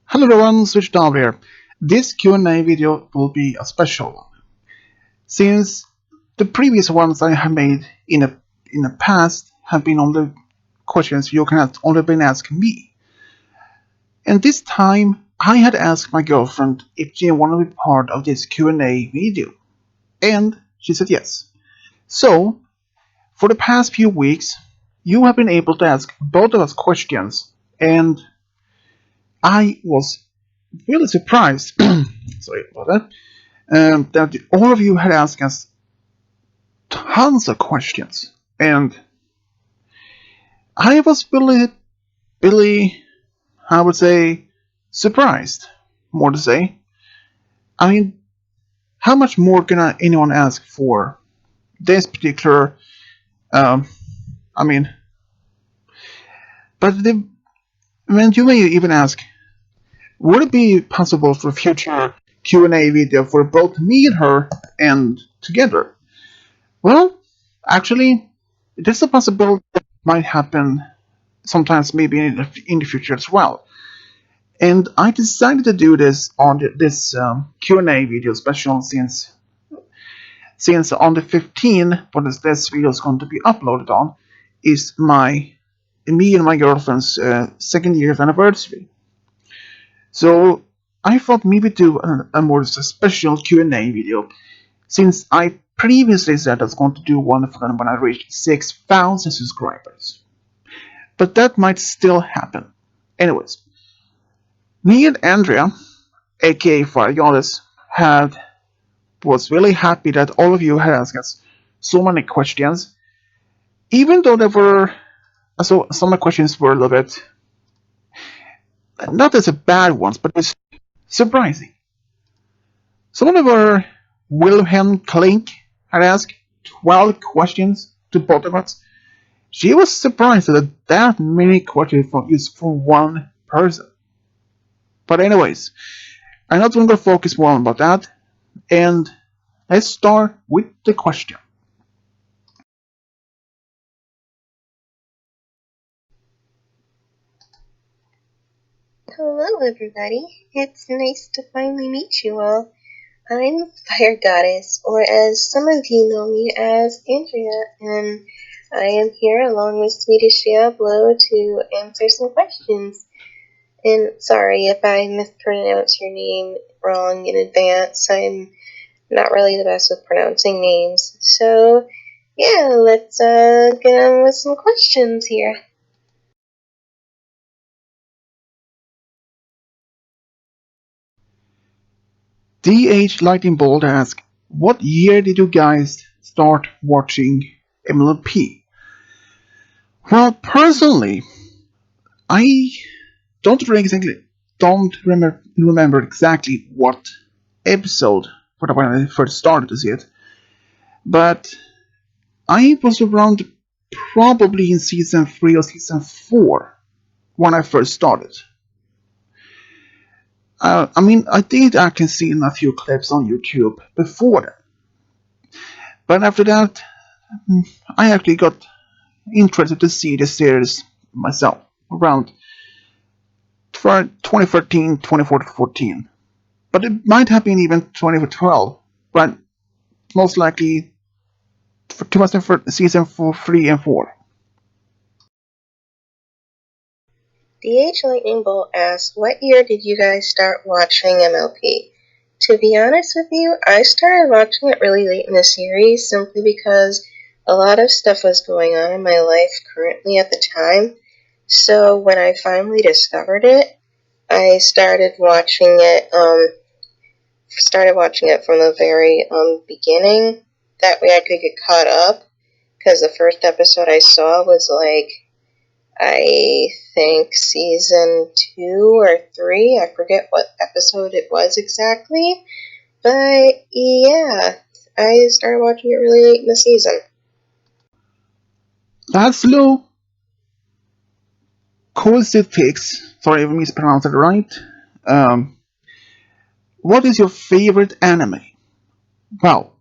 Hello everyone, Switch Down here. This Q&A video will be a special one, since the previous ones I have made in the past have been only questions you can have only been asking me. And this time I had asked my girlfriend if she wanted to be part of this Q&A video, and she said yes. So, for the past few weeks, you have been able to ask both of us questions, and I was really surprised. Sorry about that. That all of you had asked us tons of questions, and I was really, I would say, surprised. More to say, I mean, how much more can anyone ask for this particular? Um, I mean, but when you may even ask, would it be possible for a future Q&A video for both me and her and together? Well, actually, there's a possibility that might happen sometimes maybe in the future as well. And I decided to do this on this Q&A video special since on the 15th, when this video is going to be uploaded on, is me and my girlfriend's second year anniversary. So I thought maybe do a more special Q&A video, since I previously said I was going to do one for them when I reached 6,000 subscribers. But that might still happen. Anyways, me and Andrea, aka Fire had was really happy that all of you had asked us so many questions, even though there were so some of the questions were a little bit not as bad ones, but it's surprising. Some of them were Wilhelm Klink had asked 12 questions to both of us. She was surprised that many questions from one person. But anyways, I'm not going to focus more about that, and let's start with the question. Hello, everybody. It's nice to finally meet you all. I'm Fire Goddess, or as some of you know me as Andrea, and I am here along with Swedish Diablo to answer some questions. And sorry if I mispronounce your name wrong in advance. I'm not really the best with pronouncing names. So, yeah, let's get on with some questions here. DH Lightning Bolt asks, what year did you guys start watching MLP? Well, personally, I don't remember exactly what episode when I first started to see it, but I was around probably in season 3 or season 4 when I first started. I mean, I did actually see a few clips on YouTube before that, but after that, I actually got interested to see the series myself around 2013, 2014. But it might have been even 2012, but most likely for 2013 season 3 and 4. DH Lightning Bolt asks, what year did you guys start watching MLP? To be honest with you, I started watching it really late in the series simply because a lot of stuff was going on in my life currently at the time. So when I finally discovered it, I started watching it from the very beginning. That way I could get caught up, because the first episode I saw was like, I think season 2 or 3. I forget what episode it was exactly. But yeah, I started watching it really late in the season. That's Lou Kolsifix. Sorry if I mispronounced it right. Um, what is your favorite anime? Well,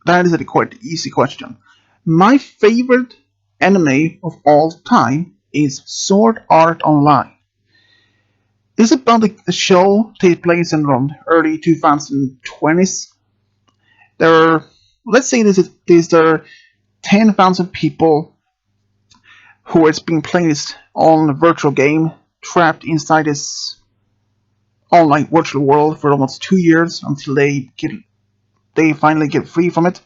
that is a quite easy question. My favorite anime of all time is Sword Art Online. It's about a show take place in around early 2020s. There are, let's say there are 10,000 people who is being placed on a virtual game, trapped inside this online virtual world for almost 2 years until they finally get free from it.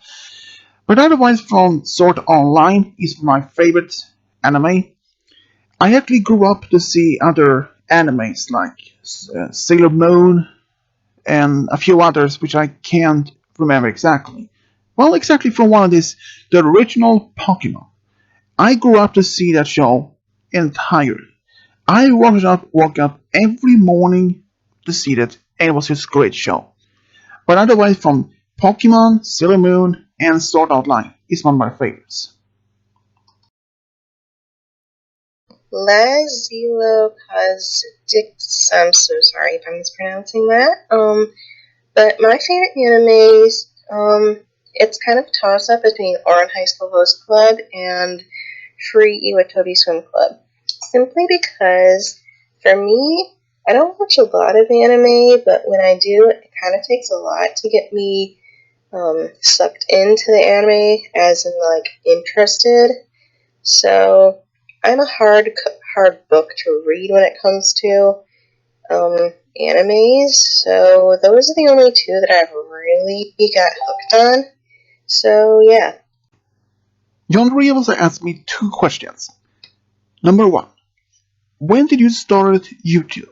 But otherwise, from Sword Online is my favorite anime. I actually grew up to see other animes like Sailor Moon and a few others which I can't remember exactly. Well, exactly from one of these, the original Pokemon. I grew up to see that show entirely. I woke up every morning to see that, and it was just a great show. But otherwise, from Pokemon, Sailor Moon, and Sword Art Online is one of my favorites. Lazilo Cosdix. I'm so sorry if I'm mispronouncing that. But my favorite animes, it's kind of a toss up between Ouran High School Host Club and Free Iwatobi Swim Club. Simply because, for me, I don't watch a lot of anime, but when I do, it kind of takes a lot to get me sucked into the anime, as in like interested. So I'm a hard book to read when it comes to um, animes. So those are the only two that I've really got hooked on. So yeah. John Rios asked me two questions. Number one, when did you start YouTube?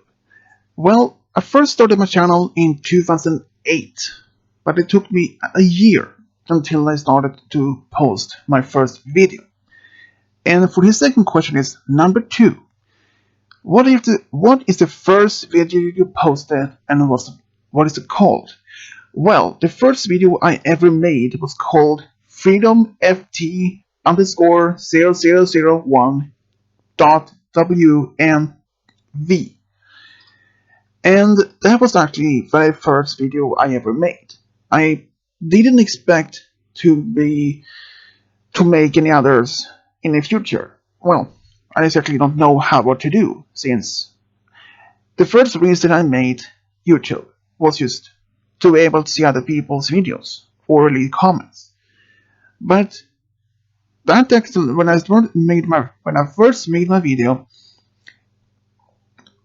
Well, I first started my channel in 2008, but it took me a year until I started to post my first video. And for his second question is number two. What is the first video you posted and what is it called? Well, the first video I ever made was called Freedom FT underscore 0001 dot WMV. And that was actually the very first video I ever made. I didn't expect to make any others in the future. Well, I exactly don't know what to do, since the first reason I made YouTube was just to be able to see other people's videos or leave comments. But that actually, when I first made my video,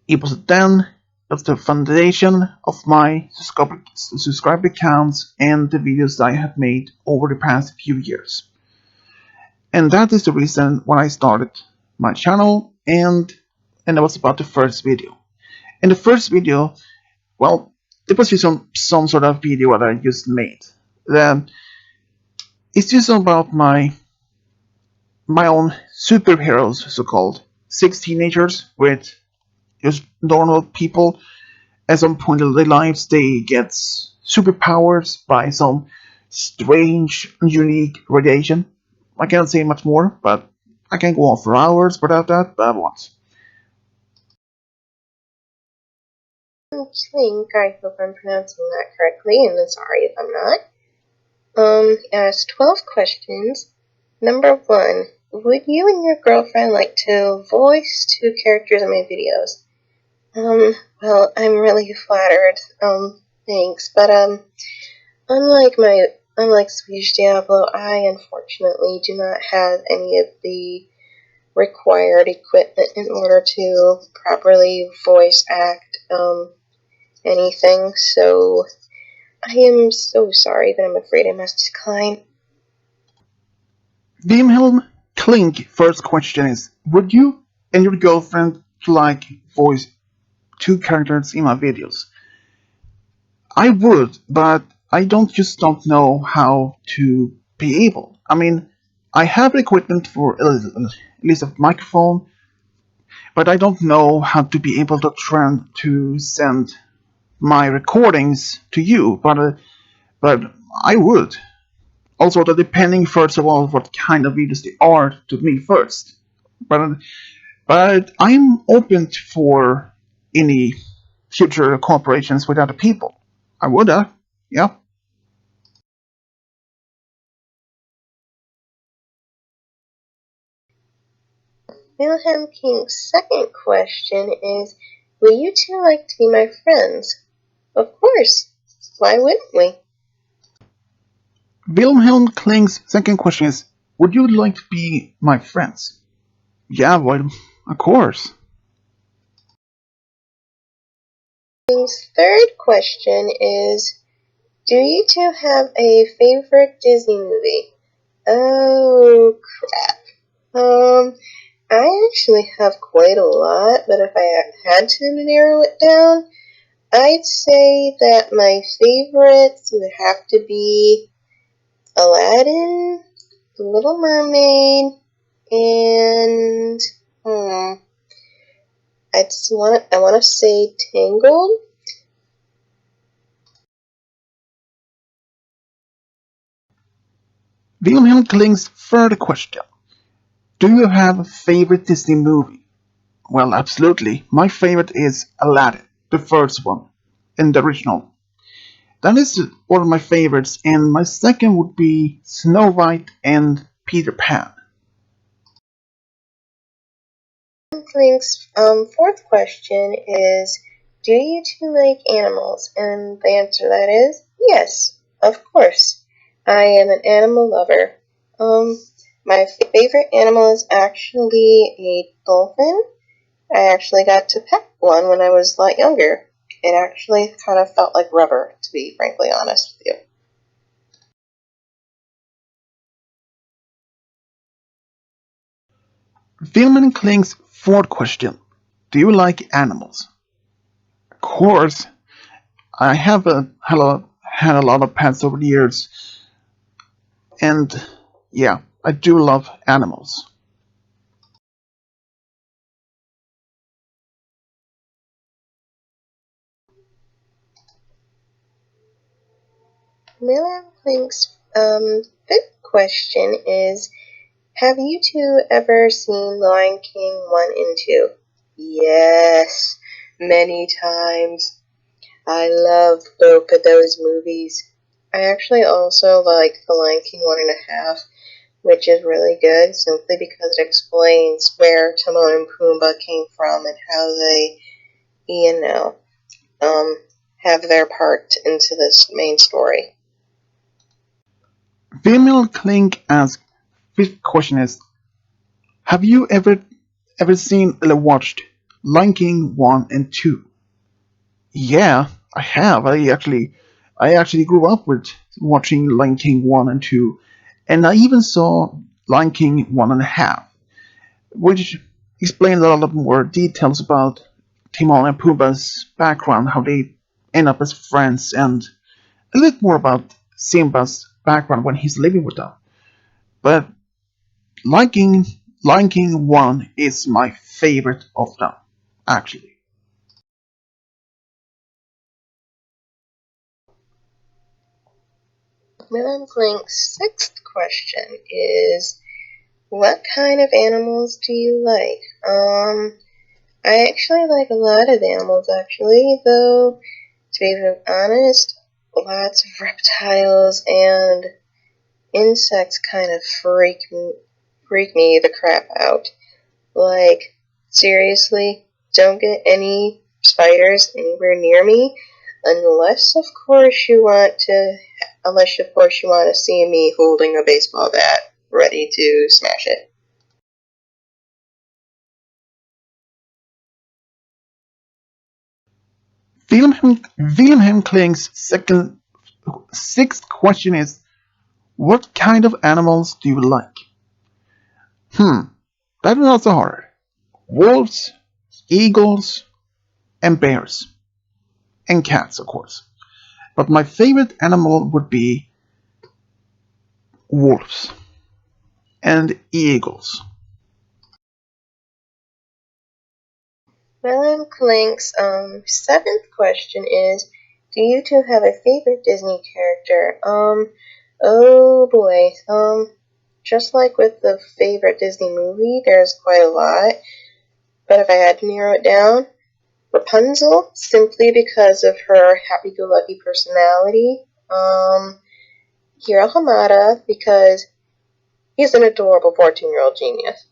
it was then of the foundation of my subscriber accounts and the videos that I have made over the past few years. And that is the reason why I started my channel, and that was about the first video. In the first video, well, it was just some sort of video that I just made. Then it's just about my own superheroes, so called. Six teenagers with just normal people. At some point in their lives, they get superpowers by some strange, unique radiation. I can't say much more, but I can go on for hours without that, but once. Chink, I hope I'm pronouncing that correctly, and I'm sorry if I'm not. Asked 12 questions. Number 1. Would you and your girlfriend like to voice two characters in my videos? Well, I'm really flattered. Thanks. But, unlike Swedish Diablo, I unfortunately do not have any of the required equipment in order to properly voice act, anything, so I am so sorry, but I'm afraid I must decline. Wilhelm Klink first question is, would you and your girlfriend like voice two characters in my videos? I would, but I don't know how to be able. I mean, I have equipment for at least a microphone, but I don't know how to be able to send my recordings to you. But I would. Also, depending first of all what kind of videos they are to me first. But but I'm open for any future cooperations with other people. I would, yeah. Wilhelm King's second question is, Will you two like to be my friends? Of course. Why wouldn't we? Wilhelm Kling's second question is, would you like to be my friends? Yeah, well, of course. Kling's third question is, do you two have a favorite Disney movie? Oh, crap. I actually have quite a lot, but if I had to narrow it down, I'd say that my favorites would have to be Aladdin, The Little Mermaid, and I want to say Tangled. Wilhelm Kling's third question. Do you have a favorite Disney movie? Well, absolutely. My favorite is Aladdin, the first one, and the original. That is one of my favorites, and my second would be Snow White and Peter Pan. Link's fourth question is, do you two like animals? And the answer to that is yes, of course. I am an animal lover. My favorite animal is actually a dolphin. I actually got to pet one when I was a lot younger. It actually kind of felt like rubber, to be frankly honest with you. Wilhelm Kling's fourth question. Do you like animals? Of course. I have had a lot of pets over the years, and yeah, I do love animals. Miller Link's fifth question is, have you two ever seen Lion King 1 and 2? Yes, many times. I love both of those movies. I actually also like The Lion King 1.5, which is really good simply because it explains where Timon and Pumbaa came from and how they, you know, um, have their part into this main story. Wilhelm Kling asks, fifth question is, have you ever seen or watched Lion King 1 and 2? Yeah, I have. I actually grew up with watching Lion King 1 and 2, and I even saw Lion King 1.5, which explains a lot more details about Timon and Pumbaa's background, how they end up as friends, and a little more about Simba's background when he's living with them. But Lion King, Lion King 1 is my favorite of them, actually. William Blink's sixth question is, what kind of animals do you like? I actually like a lot of animals, actually, though, to be honest, lots of reptiles and insects kind of freak me the crap out. Like, seriously, don't get any spiders anywhere near me unless of course you want to see me holding a baseball bat ready to smash it. Wilhelm Kling's sixth question is, what kind of animals do you like? That is also hard. Wolves, eagles, and bears. And cats, of course. But my favorite animal would be wolves and eagles. William Klink's seventh question is, do you two have a favorite Disney character? Oh boy. Just like with the favorite Disney movie, there's quite a lot. But if I had to narrow it down, Rapunzel, simply because of her happy-go-lucky personality. Hiro Hamada, because he's an adorable 14-year-old genius.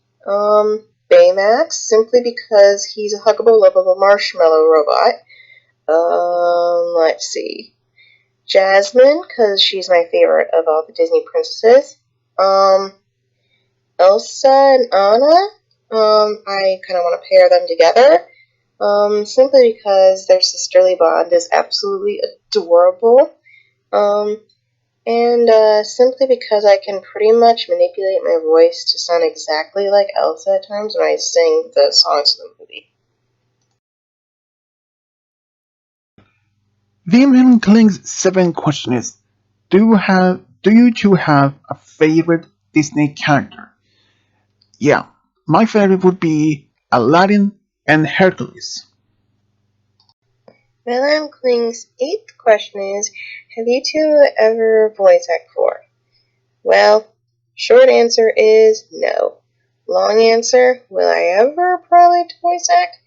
Baymax, simply because he's a huggable, lovable marshmallow robot. Let's see. Jasmine, because she's my favorite of all the Disney princesses. Elsa and Anna. I kind of want to pair them together. Simply because their sisterly bond is absolutely adorable. And simply because I can pretty much manipulate my voice to sound exactly like Elsa at times when I sing the songs in the movie. Wilhelm Kling's 7th question is: Do you two have a favorite Disney character? Yeah, my favorite would be Aladdin and Hercules. Wilhelm Kling's 8th question is, have you two ever voice acted before? Well, short answer is no. Long answer, will I ever probably voice act?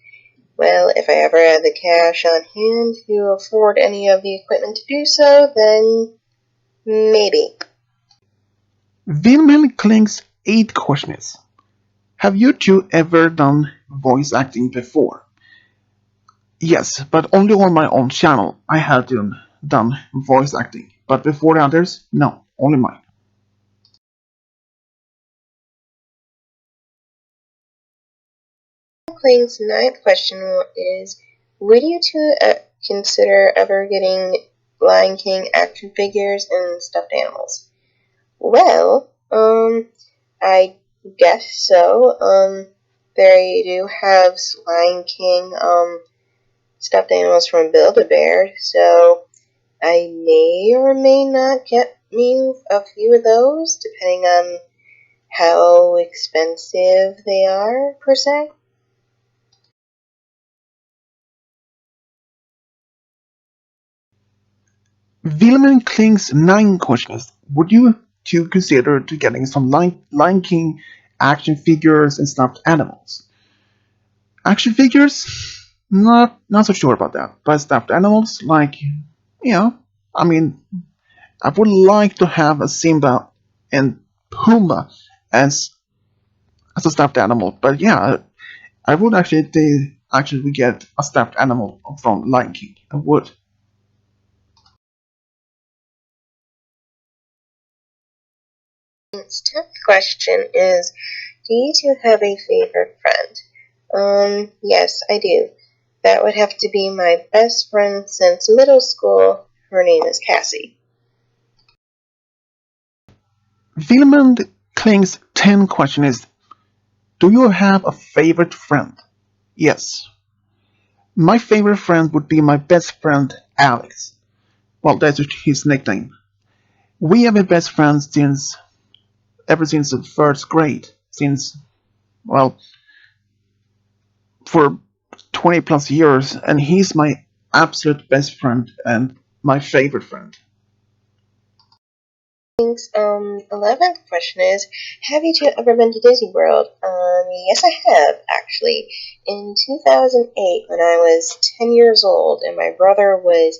Well, if I ever had the cash on hand to afford any of the equipment to do so, then maybe. Wilhelm Kling's 8th question is: Have you two ever done voice acting before? Yes, but only on my own channel I have done voice acting, but before others, no, only mine. Kling's 9th question is, would you two consider ever getting Lion King action figures and stuffed animals? Well, I guess so. They do have Lion King, stuffed animals from Build-A-Bear, so I may or may not get me a few of those, depending on how expensive they are, per se. Wilhelm Kling's 9th question is: Would you two consider to getting some Lion King action figures and stuffed animals? Action figures? Not so sure about that. But stuffed animals, like, I mean, I would like to have a Simba and Pumbaa as as a stuffed animal. But yeah, I would actually get a stuffed animal from Lion King. I would. Its 10th question is, do you two have a favorite friend? Yes, I do. That would have to be my best friend since middle school. Her name is Cassie. Wilhelm Kling's 10th question is: Do you have a favorite friend? Yes. My favorite friend would be my best friend, Alex. Well, that's his nickname. We have been best friends ever since the first grade. Well, for 20 plus years, and he's my absolute best friend and my favorite friend. King's 11th question is, have you two ever been to Disney World? Yes, I have, actually. In 2008, when I was 10 years old and my brother was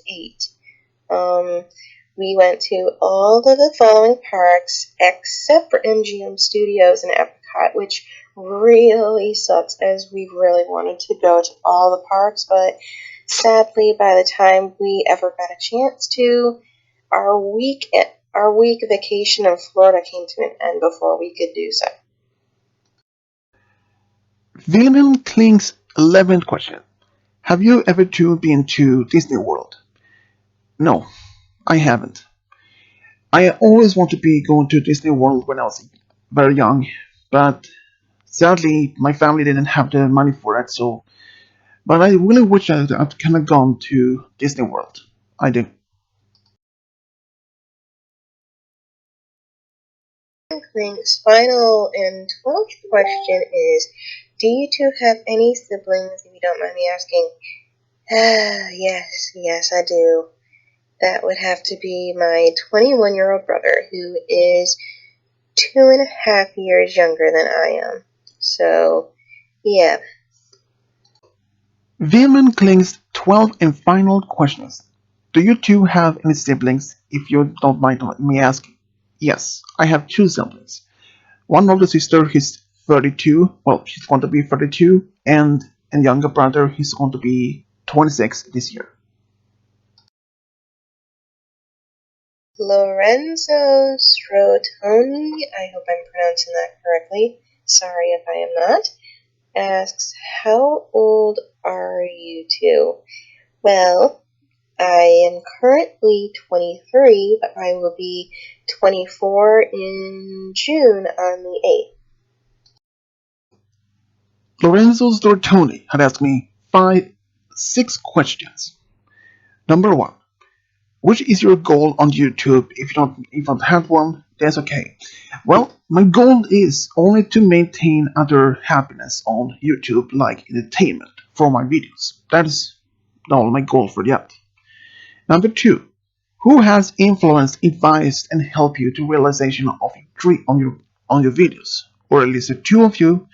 8, we went to all of the following parks except for MGM Studios and Epcot, which really sucks as we really wanted to go to all the parks, but sadly, by the time we ever got a chance to, our week vacation in Florida came to an end before we could do so. Wilhelm Kling's 11th question: Have you ever two been to Disney World? No, I haven't. I always wanted to be going to Disney World when I was very young, but sadly my family didn't have the money for it. But I really wish I'd kind of gone to Disney World. I do. Link's final and 12th question is, do you two have any siblings, if you don't mind me asking? Yes, I do. That would have to be my 21-year-old brother, who is 2.5 years younger than I am. So, yeah. Wilhelm Kling's 12th and final question is: Do you two have any siblings, if you don't mind me asking? Yes, I have two siblings. One older sister who's 32. Well, she's going to be 32, and younger brother, he's going to be 26 this year. Lorenzo Strotoni, I hope I'm pronouncing that correctly, sorry if I am not, asks, how old are you two? Well, I am currently 23, but I will be 24 in June on the 8th. Lorenzo Stortoni had asked me 6 questions. Number 1. Which is your goal on YouTube? If you don't have one, that's okay. Well, my goal is only to maintain other happiness on YouTube, like entertainment for my videos. That is all my goal for that. Number 2. Who has influenced, advised, and helped you to realization of your dream on your videos? Or at least the two of you.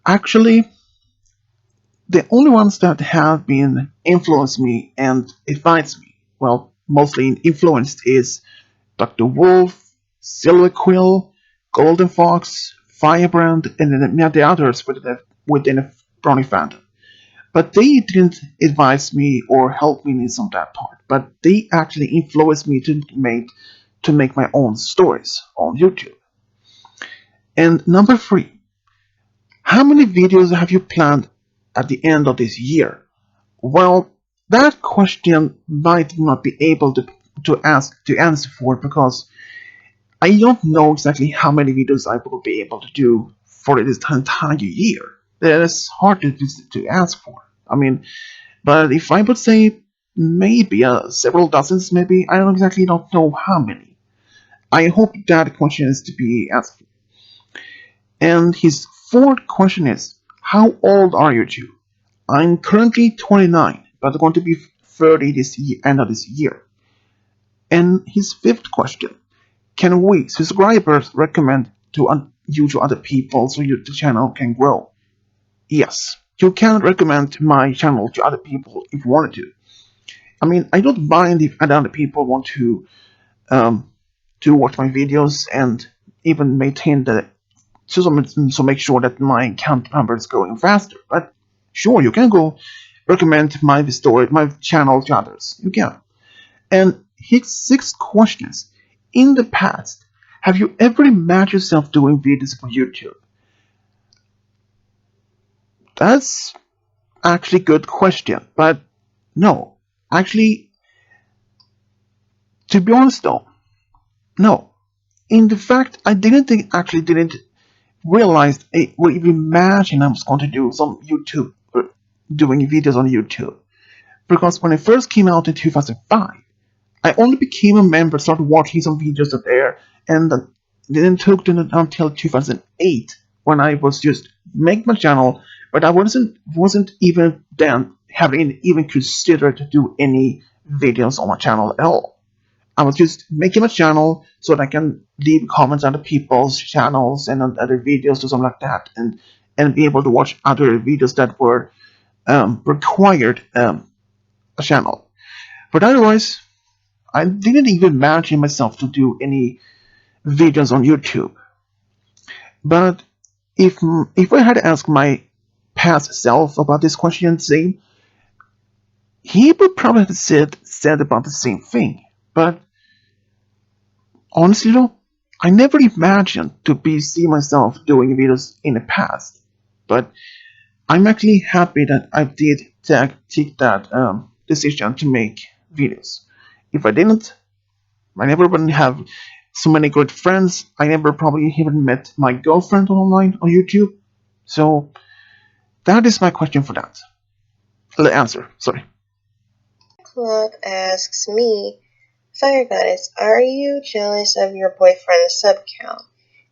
Actually, the only ones that have been influenced me and advised me, well, mostly influenced, is Dr. Wolf, Silver Quill, Golden Fox, Firebrand, and then the others within the Brownie fandom. But they didn't advise me or help me in some of that part. But they actually influenced me to make my own stories on YouTube. And number 3, how many videos have you planned at the end of this year? Well, that question might not be able to answer for, because I don't know exactly how many videos I will be able to do for this entire year. That is hard to ask for. I mean, but if I would say maybe several dozens, maybe I don't know how many. I hope that question is to be asked. And his fourth question is, how old are you two? I'm currently 29, but I'm going to be 30 this year, end of this year. And his fifth question, can we subscribers recommend you to other people so the channel can grow? Yes, you can recommend my channel to other people if you wanted to. I mean, I don't mind if other people want to watch my videos and even maintain the so make sure that my account number is going faster. But sure, you can go recommend my story, my channel to others. You can. And his sixth question is: in the past, have you ever imagined yourself doing videos for YouTube? That's actually a good question, but no. Actually, to be honest though, no. In the fact, I didn't realize or even imagine I was going to do some YouTube, doing videos on YouTube. Because when I first came out in 2005, I only became a member, started watching some videos there, and didn't took until 2008 when I was just make my channel, but I wasn't even then having even considered to do any videos on my channel at all. I was just making my channel so that I can leave comments on other people's channels and on other videos or something like that, and be able to watch other videos that were required a channel. But otherwise, I didn't even imagine myself to do any videos on YouTube. But if I had asked my past self about this question, say, he would probably have said about the same thing. But honestly though, I never imagined to see myself doing videos in the past. But I'm actually happy that I did take that decision to make videos. If I didn't, I never would have so many good friends. I never probably even met my girlfriend online on YouTube. So that is my question for that. The answer, sorry. Club asks me, Fire Goddess, are you jealous of your boyfriend's sub count?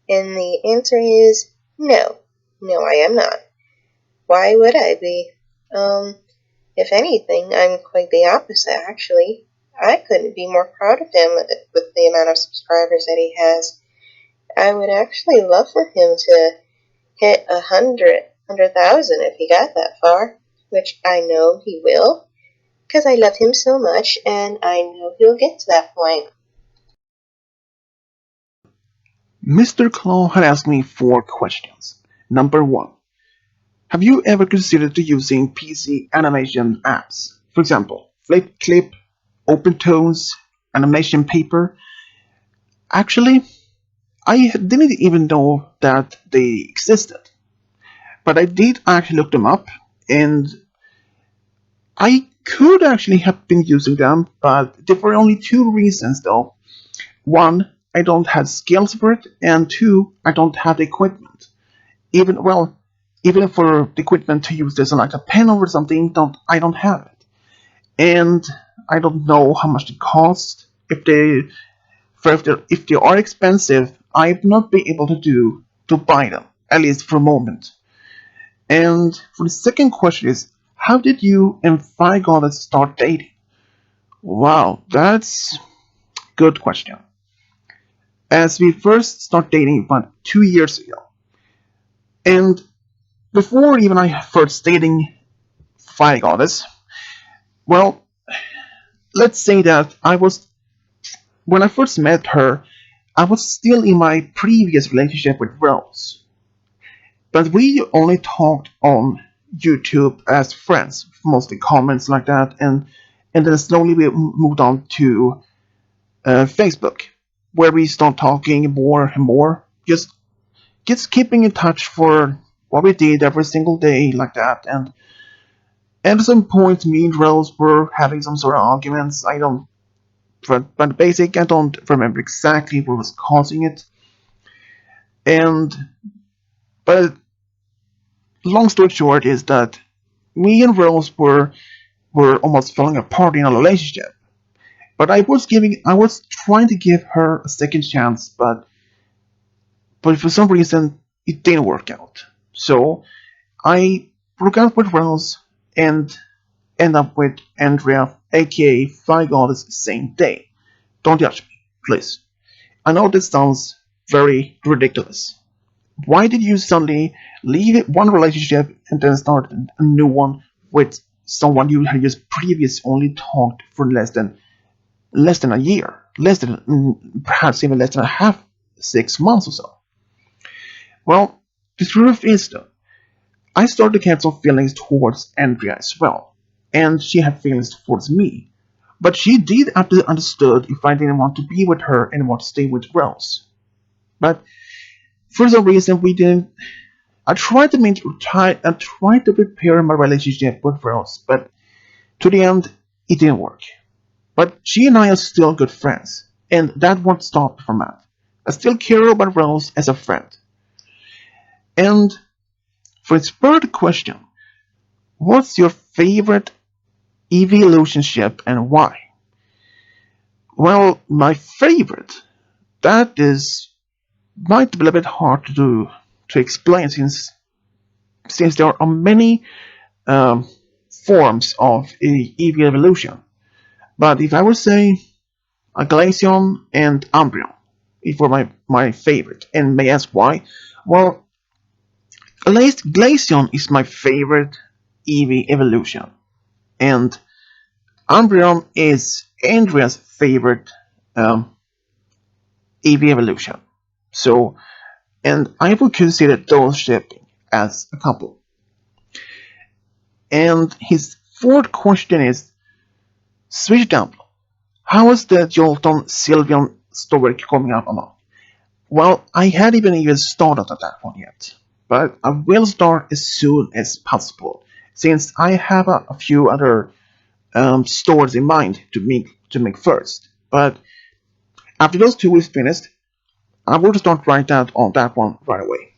And the answer is no. No, I am not. Why would I be? If anything, I'm quite the opposite, actually. I couldn't be more proud of him with the amount of subscribers that he has. I would actually love for him to hit 100,000 if he got that far, which I know he will, because I love him so much, and I know he'll get to that point. Mr. Claw had asked me 4 questions. Number 1. Have you ever considered using PC animation apps? For example, FlipClip, OpenTones, Animation Paper. Actually, I didn't even know that they existed. But I did actually look them up, and I could actually have been using them, but there were only 2 reasons though. One, I don't have skills for it, and 2, I don't have the equipment. Even for the equipment to use this on like a pen or something, I don't have it. And I don't know how much it costs. If they are expensive, I've not been able to buy them, at least for a moment. And for the second question is, how did you and Goddess start dating? Wow, that's a good question. As we first started dating about 2 years ago, and before even I first dating Goddess, well, let's say that when I first met her, I was still in my previous relationship with Rose. But we only talked on YouTube as friends, mostly comments like that, and then slowly we moved on to Facebook, where we start talking more and more, just keeping in touch for what we did every single day like that. And at some point, me and Rose were having some sort of arguments. But basic, I don't remember exactly what was causing it. And but long story short is that me and Rose were almost falling apart in a relationship. But I was trying to give her a second chance, but for some reason it didn't work out. So I broke up with Rose and end up with Andrea, aka Goddess, the same day. Don't judge me, please. I know this sounds very ridiculous. Why did you suddenly leave one relationship and then start a new one with someone you had just previously only talked for less than a year, perhaps even less than a half, 6 months or so? Well, the truth is though, I started to get some feelings towards Andrea as well, and she had feelings towards me. But she did understood if I didn't want to be with her and want to stay with Rose. But for some reason we didn't. I tried to repair my relationship with Rose, but to the end it didn't work. But she and I are still good friends, and that won't stop from that. I still care about Rose as a friend. And for its third question, what's your favorite evolution ship and why? Well, my favorite, that is might be a little bit hard to explain since there are many um, forms of EV evolution. But if I would say a Glaceon and Umbreon, if were my favorite, and may ask why, well, at least Glaceon is my favorite EV evolution, and Umbreon is Andrea's favorite um, EV evolution. So, and I would consider those shipping as a couple. And his fourth question is, Switch Dump, how is the Jolton Sylveon story coming up along? Well, I hadn't even started on that one yet, but I will start as soon as possible, since I have a few other stories in mind to make first. But after those 2 is finished, I will start right out on that one right away.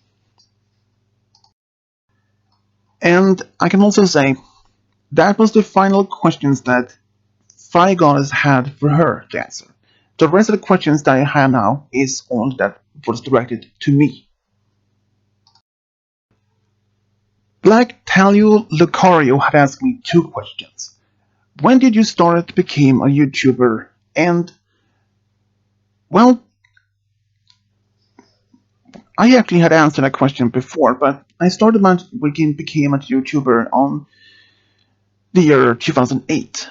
And I can also say that was the final questions that Goddess had for her to answer. The rest of the questions that I have now is only that was directed to me. Black Talio Lucario had asked me 2 questions. When did you start to become a YouTuber? And, well, I actually had answered that question before, but I started became a YouTuber on the year 2008.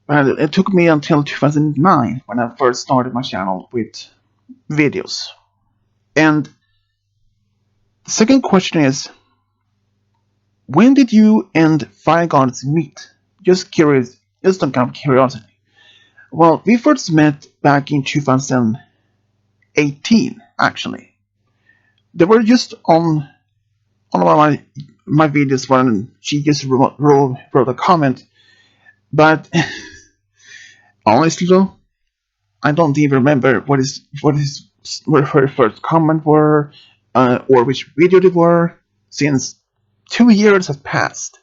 But it took me until 2009 when I first started my channel with videos. And the second question is, when did you and Fire Goddess meet? Just curious, just some kind of curiosity. Well, we first met back in 2018, actually. They were just on one of my videos when she just wrote a comment. But honestly, though, I don't even remember what her first comment were, or which video they were, since 2 years have passed.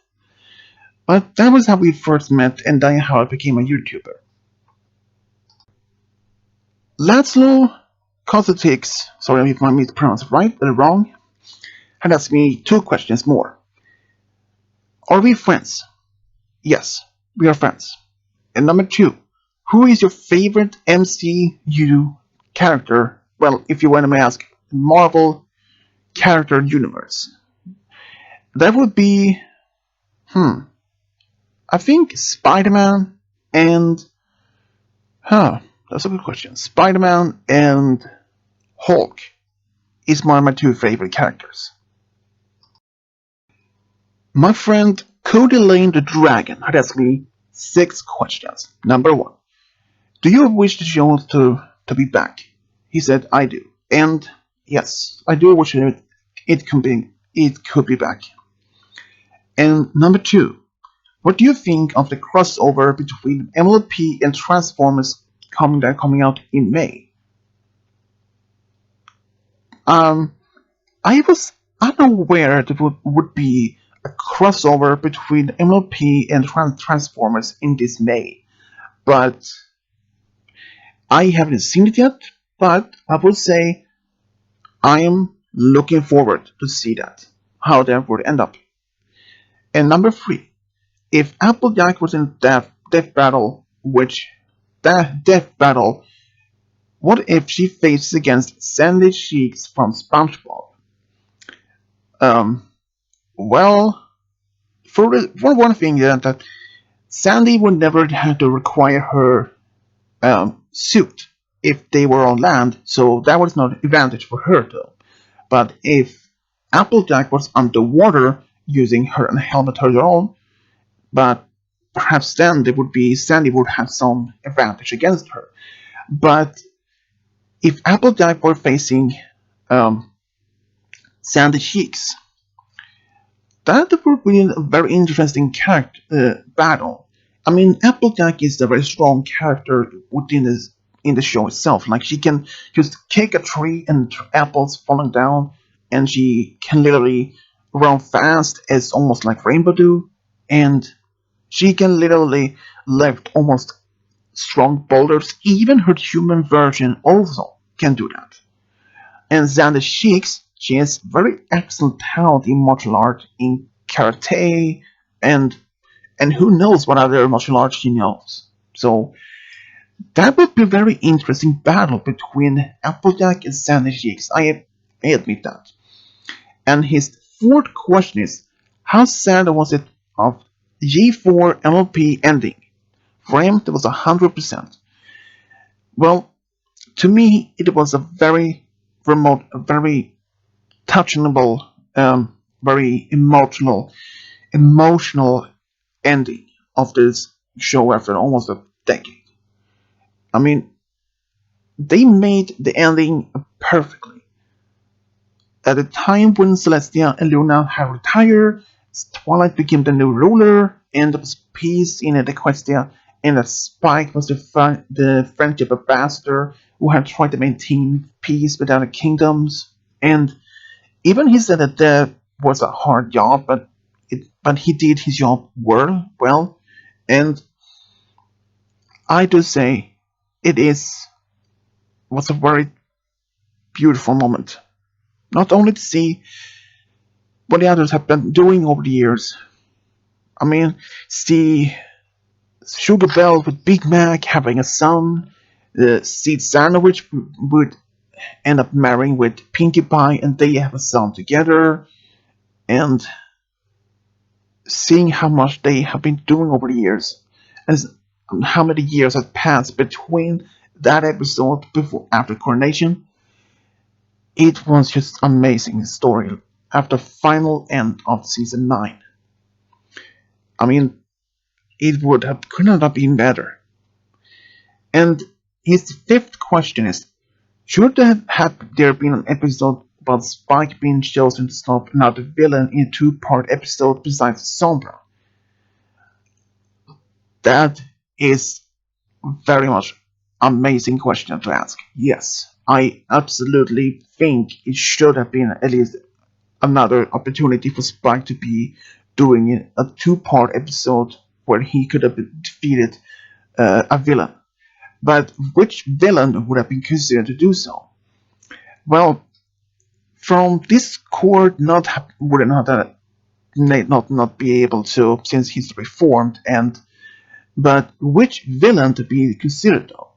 But that was how we first met, and then how I became a YouTuber. Laszlo Kozatix, sorry if I mispronounced it right or wrong, had asked me two questions more. Are we friends? Yes, we are friends. And number two, who is your favorite MCU character? Well, if you want to ask, Marvel character universe. That would be, I think Spider-Man and, that's a good question. Spider-Man and Hulk is one of my two favorite characters. My friend Cody Lane the Dragon had asked me 6 questions. Number 1, do you wish the show to be back? He said, I do. And yes, I do wish it could be back. And number 2, what do you think of the crossover between MLP and Transformers coming out in May? I was unaware that would be a crossover between MLP and Transformers in this May, but I haven't seen it yet. But I would say I am looking forward to see that, how that would end up. And number 3, if Applejack was in death battle, what if she faces against Sandy Cheeks from SpongeBob? Well, for one thing, that Sandy would never have to require her suit if they were on land, so that was not an advantage for her though. But if Applejack was underwater using her helmet of her own, but perhaps then Sandy would have some advantage against her. But if Applejack were facing Sandy Cheeks, that would be a very interesting battle. I mean, Applejack is a very strong character in the show itself. Like, she can just kick a tree and apples falling down, and she can literally run fast as almost like Rainbow do, and she can literally lift almost strong boulders. Even her human version also can do that. And Xander Sheeks, she has very excellent talent in martial art, in karate, and who knows what other martial arts she knows. So that would be a very interesting battle between Applejack and Xander Sheeks. I admit that. And his fourth question is, how sad was it of G4 MLP ending? For him, it was 100%. Well, to me, it was a very remote, a very touchable, very emotional ending of this show after almost a decade. I mean, they made the ending perfectly. At the time when Celestia and Luna had retired, Twilight became the new ruler, and there was peace in Equestria, and that Spike was the friendship ambassador who had tried to maintain peace within the kingdoms. And even he said that was a hard job, but he did his job well. And I do say it was a very beautiful moment. Not only to see what the others have been doing over the years. I mean, see Sugar Bell with Big Mac having a son, see Sandwich would end up marrying with Pinkie Pie and they have a son together, and seeing how much they have been doing over the years, and how many years have passed between that episode after coronation. It was just amazing story after final end of season 9. I mean, it would have couldn't have been better. And his fifth question is: should there been an episode about Spike being chosen to stop another villain in a two-part episode besides Sombra? That is very much amazing question to ask. Yes, I absolutely think it should have been at least another opportunity for Spike to be doing a two-part episode where he could have defeated a villain. But which villain would have been considered to do so? Well, from Discord, would not be able to, since he's reformed. And but which villain to be considered though?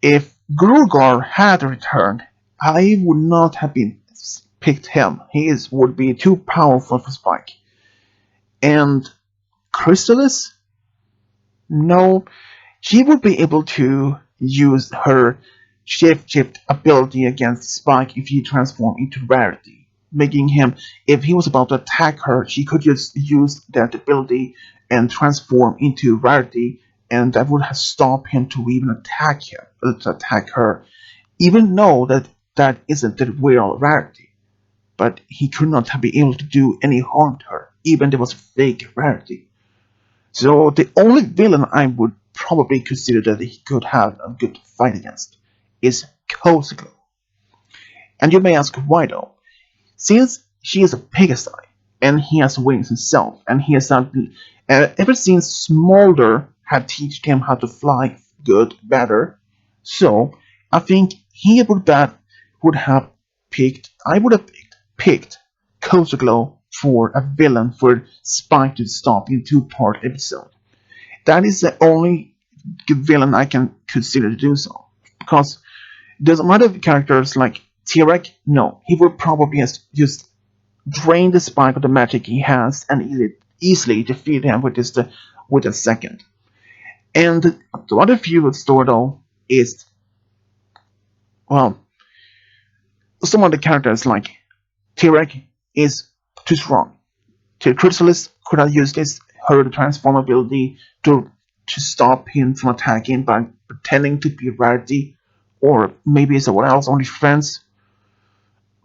If Grugar had returned, I would not have been picked him. Would be too powerful for Spike. And Chrysalis? No, she would be able to use her shift ability against Spike if he transformed into Rarity, making him, if he was about to attack her, she could just use that ability and transform into Rarity, and that would have stopped him to even attack her, even though that isn't the real Rarity. But he could not have been able to do any harm to her, even there was a fake Rarity. So the only villain I would probably consider that he could have a good fight against is Kozuglo. And you may ask why though? Since she is a Pegasi, and he has wings himself, and he has not ever since Smolder had taught him how to fly good, better. So I think I would have picked Kozuglo for a villain for Spike to stop in two-part episode. That is the only villain I can consider to do so. Because there's some other characters like Tirek, no, he would probably just drain the Spike of the magic he has and easily defeat him with a second. And the other view of the story though is, well, some of the characters like Tirek is too strong. Chrysalis could have used her transform ability to stop him from attacking by pretending to be Rarity, or maybe someone else, only friends.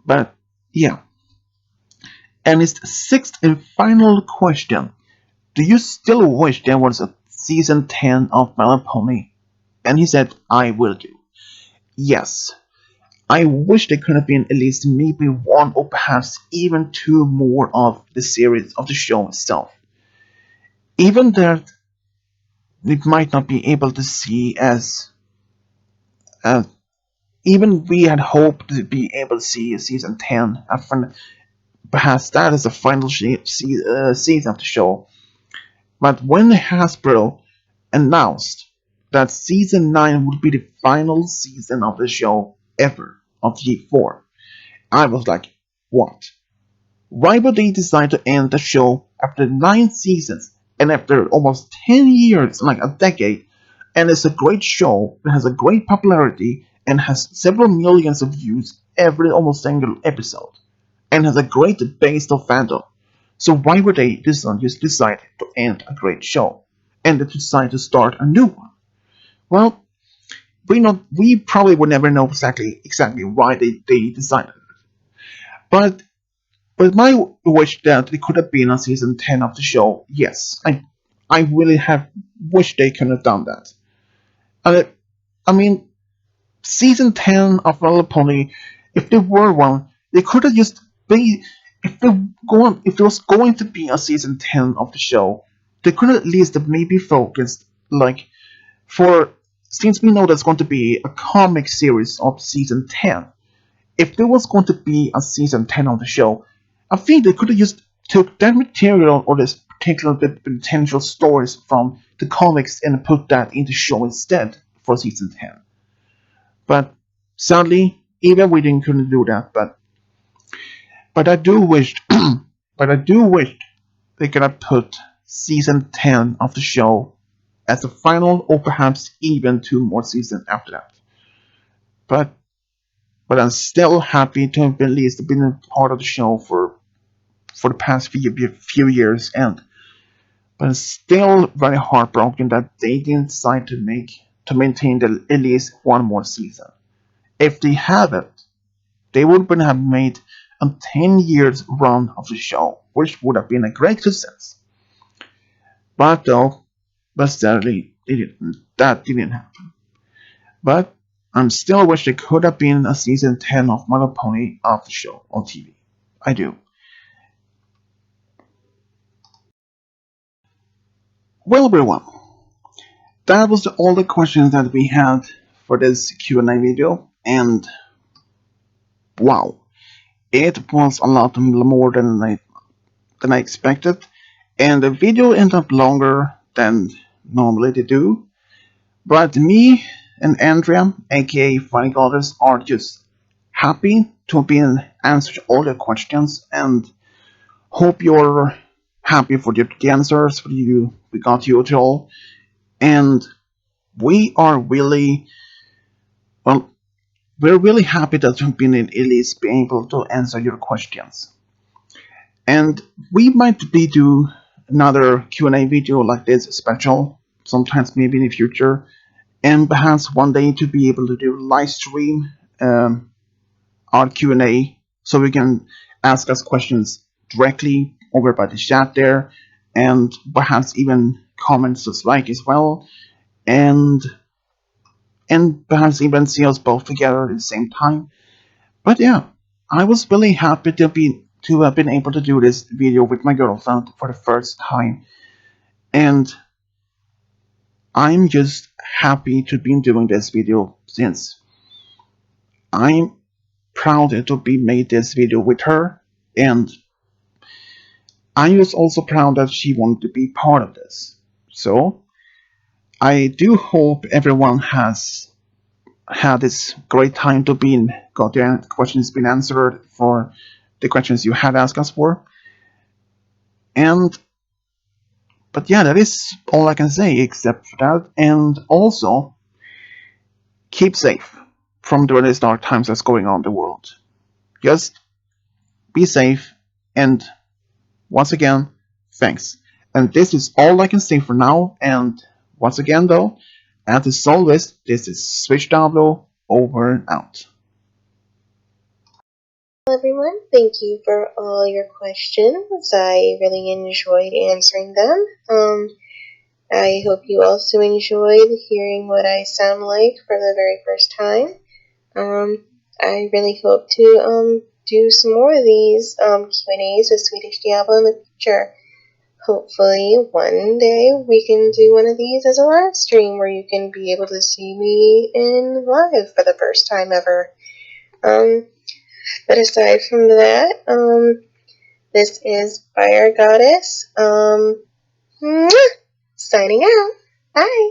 But yeah. And his sixth and final question: do you still wish there was a season 10 of My Little Pony? And he said, I will do. Yes. I wish there could have been at least maybe one or perhaps even two more of the series of the show itself. Even that we might not be able to see as even we had hoped to be able to see season 10 perhaps that is the final season of the show. But when Hasbro announced that season 9 would be the final season of the show ever of G4, I was like, what? Why would they decide to end the show after 9 seasons and after almost 10 years, like a decade? And it's a great show that has a great popularity and has several millions of views every almost single episode, and has a great base of fandom. So why would they just decide to end a great show and then decide to start a new one? Well, we probably would never know exactly why they decided. But my wish that it could have been a season 10 of the show, yes, I really have wished they could have done that. I mean, season 10 of My Little Pony, if there were one, they could have just be if there was going to be a season 10 of the show, they could at least have maybe focused like for since we know there's going to be a comic series of season 10. If there was going to be a season 10 of the show, I think they could have just took that material or this particular potential stories from the comics and put that in the show instead for season 10. But sadly, even we didn't couldn't do that. But I do wish, they could have put season 10 of the show as the final, or perhaps even two more seasons after that. But but I'm still happy to have at least been a part of the show for the past few years, and but it's still very heartbroken that they didn't decide to maintain at least one more season. If they hadn't, they would have made a 10 years run of the show, which would have been a great success. But sadly, that didn't happen. But I'm still wish there could have been a season 10 of My Little Pony of the show on TV. I do. Well, everyone, that was all the questions that we had for this Q&A video, and wow, it was a lot more than I expected, and the video ended up longer than normally they do. But me and Andrea, aka Funny Goddess, are just happy to have been answered all your questions, and hope you're happy for the answers for you we got you all. And we are really well we're really happy that we've been at least be able to answer your questions. And we might be do another Q&A video like this special sometimes maybe in the future, and perhaps one day to be able to do live stream our Q&A so we can ask us questions directly over by the chat there, and perhaps even comments just like as well, and perhaps even see us both together at the same time. But yeah, I was really happy to have been able to do this video with my girlfriend for the first time, and I'm just happy to be doing this video since I'm proud to be made this video with her, and I was also proud that she wanted to be part of this. So I do hope everyone has had this great time to be got their questions been answered for the questions you had asked us for. And but yeah, that is all I can say except for that. And also keep safe from the really dark times that's going on in the world. Just be safe, and once again, thanks. And this is all I can say for now. And once again, though, as always, this is Switch Diablo over and out. Hello everyone, thank you for all your questions. I really enjoyed answering them. I hope you also enjoyed hearing what I sound like for the very first time. I really hope to do some more of these Q&As with Swedish Diablo in the future. Hopefully one day we can do one of these as a live stream where you can be able to see me in live for the first time ever. But aside from that, this is Fire Goddess, signing out. Bye!